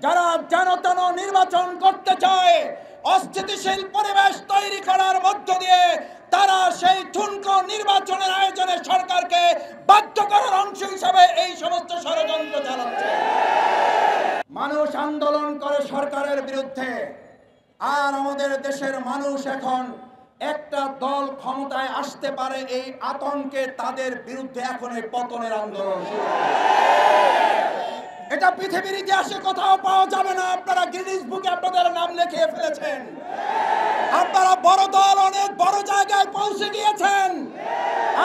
যারা যেন তেন নির্বাচন করতে চায়, অস্থিতিশীল পরিবেশ তৈরি করার মধ্য দিয়ে তারা সেই ঠুনকো নির্বাচনের আয়োজনে সরকারকে বাধ্য করার অংশ হিসাবে এই সমস্ত ষড়যন্ত্র চালাচ্ছে। মানুষ আন্দোলন করে সরকারের বিরুদ্ধে, আর আমাদের দেশের মানুষ এখন একটা দল ক্ষমতায় আসতে পারে এই আতঙ্কে তাদের বিরুদ্ধে এখন এই পতনের আন্দোলন শুরু। এটা পৃথিবীর ইতিহাসে কোথাও পাওয়া যাবে না। আপনারা গিনিস বুকে আপনাদের নাম লিখিয়ে ফেলেছেন। আপনারা বড় দল, অনেক বড় জায়গায় পৌঁছে গিয়েছেন।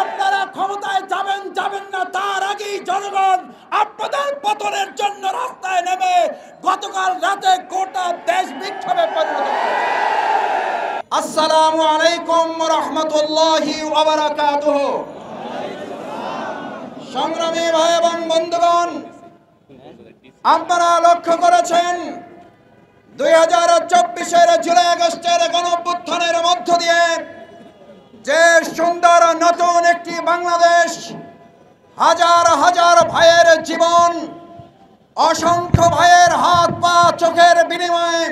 আপনারা ক্ষমতায় যাবেন যাবেন না তার আগেই জনগণ আপনাদের পতনের জন্য রাস্তায় নেমে গতকাল রাতে গোটা দেশ বিক্ষোভে পরিণত করেছে। আসসালামু আলাইকুম ওয়া রাহমাতুল্লাহি ওয়া বারাকাতুহু। সংগ্রামী ভাই এবং বন্ধুগণ, আপনারা লক্ষ্য করেছেন 2024-এর জুলাই আগস্টের গণঅভ্যুত্থানের মধ্য দিয়ে যে সুন্দর নতুন একটি বাংলাদেশ, হাজার হাজার ভাইয়ের জীবন, অসংখ্য ভাইয়ের হাত পা চোখের বিনিময়ে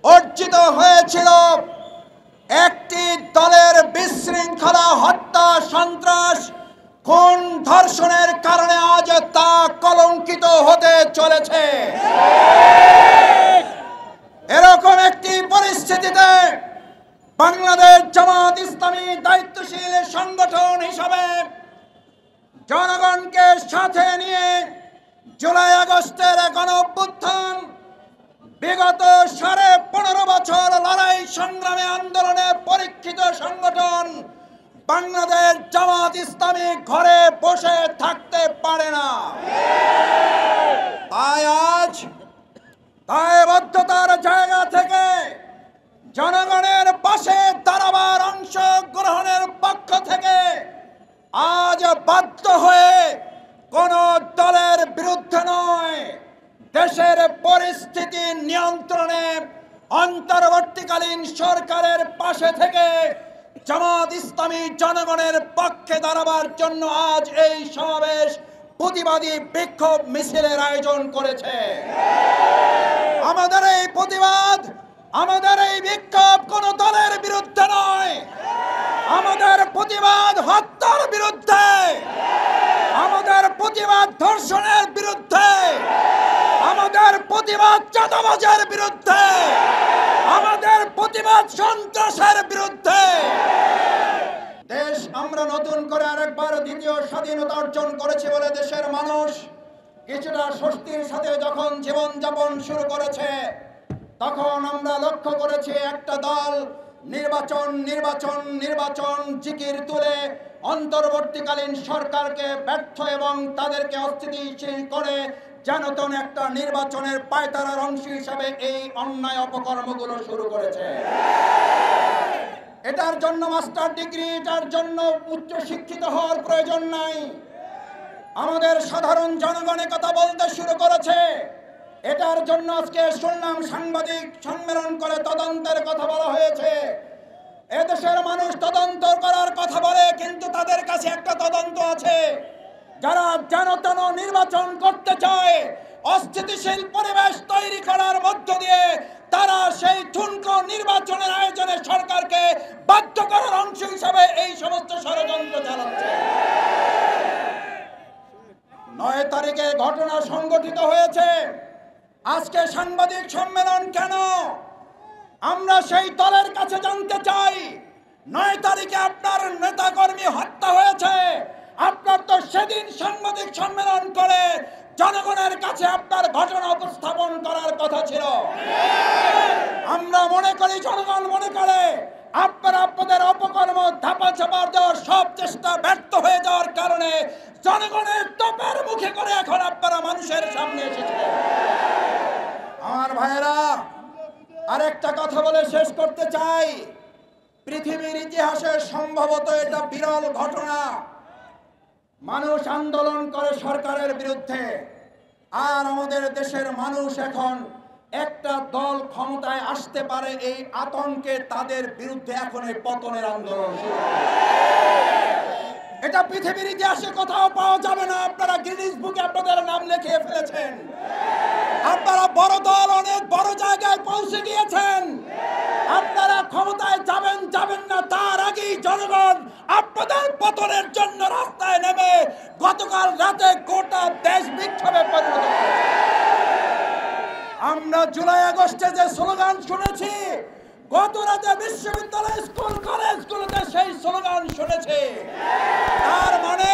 অর্জিত হয়েছিল, একটি দলের বিশৃঙ্খলা, হত্যা, সন্ত্রাস, খুন, ধর্ষণের কারণে আজ তা কলঙ্কিত হতে চলেছে। এরকম একটি পরিস্থিতিতে বাংলাদেশ জামাত ইসলামী দায়িত্বশীল সংগঠন হিসাবে জনগণকে সাথে নিয়ে জুলাই আগস্টের গণঅভ্যুত্থান, বিগত 15.5 বছর লড়াই সংগ্রামে আন্দোলনে পরীক্ষিত সংগঠন বাংলাদেশ জামাত ইসলামী ঘরে বসে থাকতে পারে না। তাই আজ দায়বদ্ধতার জায়গা থেকে জনগণের পাশে দাঁড়াবার, অংশগ্রহণের পক্ষ থেকে আজ বাধ্য হয়ে কোন দলের বিরুদ্ধে নয়, দেশের পরিস্থিতি নিয়ন্ত্রণে অন্তর্বর্তীকালীন সরকারের পাশে থেকে জামাত ইসলামী জনগণের পক্ষে দাঁড়াবার জন্য আজ এই সমাবেশ, প্রতিবাদী বিক্ষোভ মিছিলের আয়োজন করেছে। আমাদের এই প্রতিবাদ, আমাদের এই বিক্ষোভ কোন দলের বিরুদ্ধে নয়। আমাদের প্রতিবাদ হত্যার বিরুদ্ধে, আমাদের প্রতিবাদ ধর্ষণের বিরুদ্ধে, আমাদের প্রতিবাদ চাঁদাবাজের বিরুদ্ধে, আমাদের প্রতিবাদ সন্ত্রাসের বিরুদ্ধে। দেশ আমরা নতুন করে আরেকবার দ্বিতীয় স্বাধীনতা অর্জন করেছি বলে দেশের মানুষ কিছুটা স্বস্তির সাথে যখন জীবনযাপন শুরু করেছে, তখন আমরা লক্ষ্য করেছি একটা দল নির্বাচন নির্বাচন নির্বাচন জিকির তুলে অন্তর্বর্তীকালীন সরকারকে ব্যর্থ এবং তাদেরকে অস্থিতিশীল করে যেন তেন একটা নির্বাচনের পায়তারার অংশ হিসাবে এই অন্যায় অপকর্মগুলো শুরু করেছে। এটার জন্য মাস্টার ডিগ্রি, এটার জন্য উচ্চ শিক্ষিত হওয়ার প্রয়োজন নাই। আমাদের সাধারণ জনগণের কথা বলতে শুরু করেছে। এটার জন্য আজকে শুনলাম সাংবাদিক সম্মেলন করে তদন্তের কথা বলা হয়েছে। এদেশের মানুষ তদন্ত করার কথা বলে, কিন্তু তাদের কাছে একটা তদন্ত আছে। যারা যেন তেন নির্বাচন করতে চায়, অস্থিতিশীল পরিবেশ তৈরি করার মধ্য দিয়ে তারা সেই ঠুনকো নির্বাচনের আয়োজনে সরকারকে বাধ্য করার অংশ হিসাবে এই সমস্ত ষড়যন্ত্র চালাচ্ছে। 9 তারিখে ঘটনা সংঘটিত হয়েছে। আজকে সাংবাদিক সম্মেলন কেন? আমরা সেই দলের কাছে জানতে চাই, 9 তারিখে আপনার নেতাকর্মী হত্যা হয়েছে, আপনার তো সেদিন সাংবাদিক সম্মেলন করে জনগণের কাছে আপনার ঘটনা উপস্থাপন করার কথা ছিল। আমরা মনে করি, জনগণ মনে করে আপনারা আপনাদের অপকর্ম ধাপা চাপা দেওয়ার সব চেষ্টা ব্যর্থ হয়ে যাওয়ার কারণে জনগণের তোপের মুখে করে এখন আপনারা মানুষের সামনে এসেছেন। আমার ভাইয়েরা, আরেকটা কথা বলে শেষ করতে চাই। পৃথিবীর ইতিহাসে সম্ভবত এটা বিরল ঘটনা। মানুষ আন্দোলন করে সরকারের বিরুদ্ধে, আর আমাদের দেশের মানুষ এখন একটা দল ক্ষমতায় আসতে পারে এই আতঙ্কে তাদের বিরুদ্ধে এখন এই পতনের আন্দোলন শুরু। এটা পৃথিবীর ইতিহাসে কোথাও পাওয়া যাবে না। আপনারা গিনিস বুকে আপনাদের নাম লিখিয়ে ফেলেছেন। আপনারা বড় দল, পৌঁছে গিয়েছেন। আপনারা ক্ষমতায় যাবেন যাবেন না তার আগেই জনগণ আপনাদের পতনের জন্য রাস্তায় নেমে গতকাল রাতে গোটা দেশ বিক্ষোভে পরিণত করেছে। আমরা জুলাই আগস্টে যে স্লোগান শুনেছি, গত রাতে বিশ্ববিদ্যালয় স্কুল কলেজগুলোতে সেই স্লোগান শুনেছি। তার মানে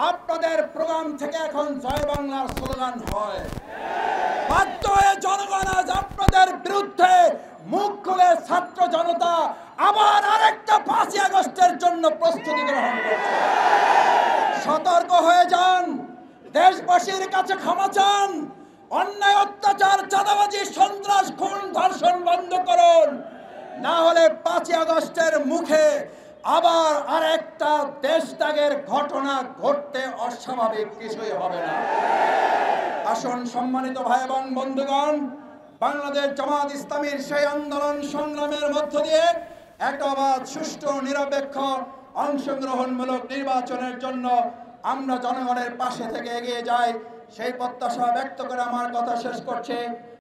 আপনাদের প্রোগ্রাম থেকে এখন জয় বাংলার স্লোগান হয়। বাধ্য হয়ে জনগণ আজ আপনাদের বিরুদ্ধে মুখ খুলে ছাত্র জনতা আবার আরেকটা 5ই আগস্টের জন্য প্রস্তুতি গ্রহণ করছে। সতর্ক হয়ে যান, দেশবাসীর কাছে ক্ষমা চান, অন্যায় অত্যাচার চাঁদাবাজি সন্ত্রাস খুন ধর্ষণ বন্ধ করুন, না হলে 5ই আগস্টের মুখে আবার আরেকটা দেশত্যাগের ঘটনা ঘটতে অস্বাভাবিক কিছুই হবে না। আসুন সম্মানিত ভাই এবং বন্ধুগণ, বাংলাদেশ জামাত ইসলামীর সেই আন্দোলন সংগ্রামের মধ্য দিয়ে একটা অবাধ সুষ্ঠু নিরপেক্ষ অংশগ্রহণমূলক নির্বাচনের জন্য আমরা জনগণের পাশে থেকে এগিয়ে যাই, সেই প্রত্যাশা ব্যক্ত করে আমার কথা শেষ করছি।